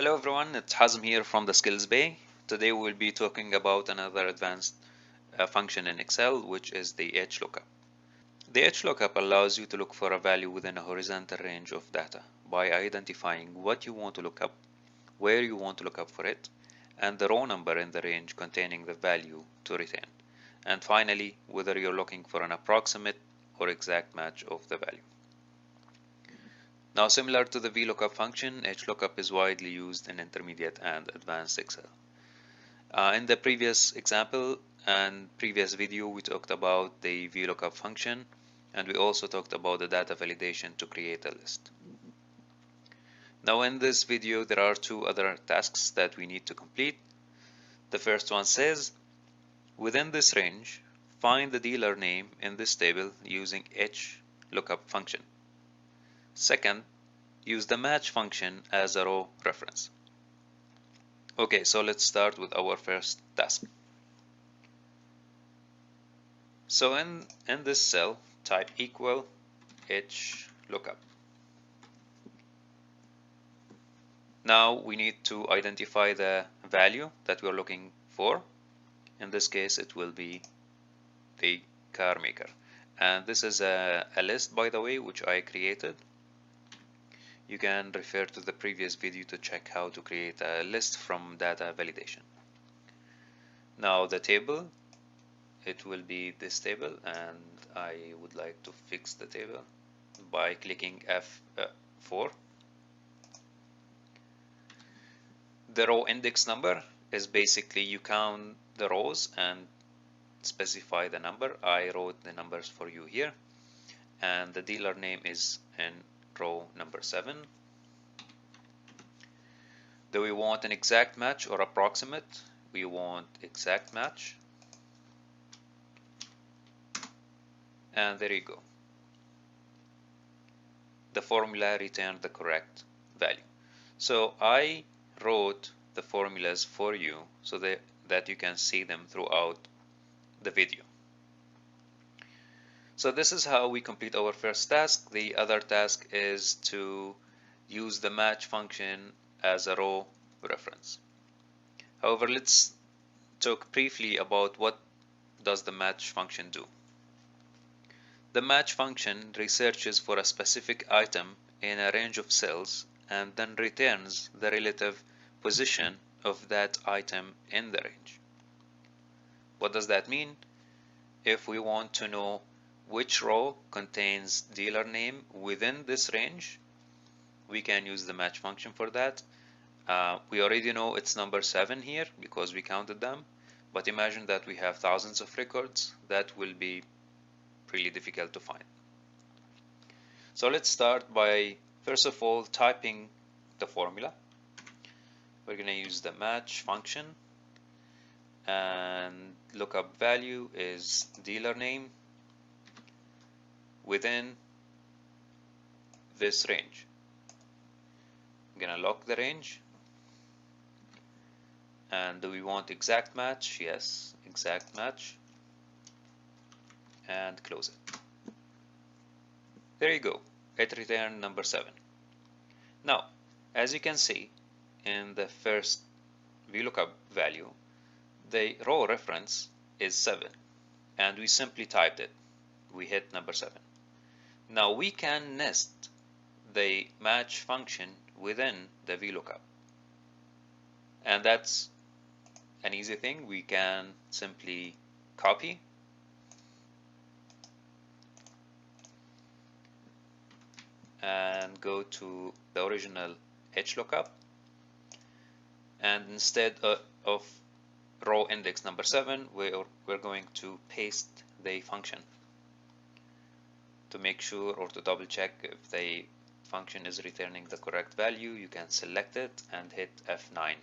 Hello everyone, it's Hazm here from the Skills Bay. Today we'll be talking about another advanced function in Excel, which is the Hlookup. The Hlookup allows you to look for a value within a horizontal range of data by identifying what you want to look up, where you want to look up for it, and the row number in the range containing the value to return. And finally, whether you're looking for an approximate or exact match of the value. Now, similar to the Vlookup function, Hlookup is widely used in intermediate and advanced Excel. In the previous example and previous video, we talked about the Vlookup function, and we also talked about the data validation to create a list. Now, in this video, there are two other tasks that we need to complete. The first one says, within this range, find the dealer name in this table using Hlookup function. Second, use the match function as a row reference. Okay, so let's start with our first task. So in this cell, type equal Hlookup. Now we need to identify the value that we're looking for. In this case, it will be the car maker. And this is a list, by the way, which I created. You can refer to the previous video to check how to create a list from data validation. Now the table, it will be this table, and I would like to fix the table by clicking F4. The row index number is basically you count the rows and specify the number. I wrote the numbers for you here, and the dealer name is in row number 7. Do we want an exact match or approximate? We want exact match. And there you go. The formula returned the correct value. So I wrote the formulas for you so that you can see them throughout the video. So this is how we complete our first task. The other task is to use the match function as a row reference. However, let's talk briefly about what does the match function do. The match function researches for a specific item in a range of cells and then returns the relative position of that item in the range. What does that mean? If we want to know which row contains dealer name within this range, we can use the match function for that. We already know it's number 7 here because we counted them, but imagine that we have thousands of records. That will be really difficult to find. So let's start by first of all typing the formula. We're going to use the match function, and lookup value is dealer name within this range. I'm gonna lock the range. And do we want exact match? Yes, exact match. And close it. There you go. It returned number 7. Now, as you can see in the first Vlookup value, the row reference is 7, and we simply typed it. We hit number 7. Now we can nest the match function within the Vlookup, and that's an easy thing. We can simply copy and go to the original Hlookup, and instead of row index number 7, we're going to paste the function to make sure, or to double check if the function is returning the correct value. You can select it and hit F9,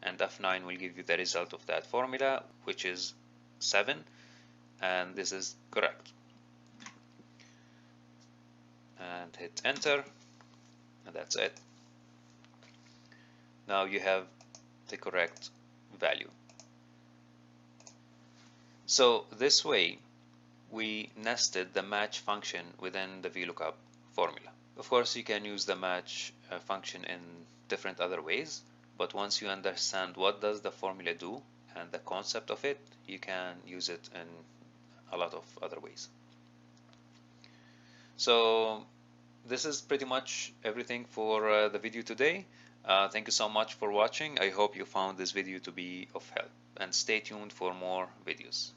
and F9 will give you the result of that formula, which is 7, and this is correct. And hit enter, and that's it. Now you have the correct value. So this way we nested the match function within the Vlookup formula. Of course, you can use the match function in different other ways, but once you understand what does the formula do and the concept of it, you can use it in a lot of other ways. So this is pretty much everything for the video today. Thank you so much for watching. I hope you found this video to be of help, and stay tuned for more videos.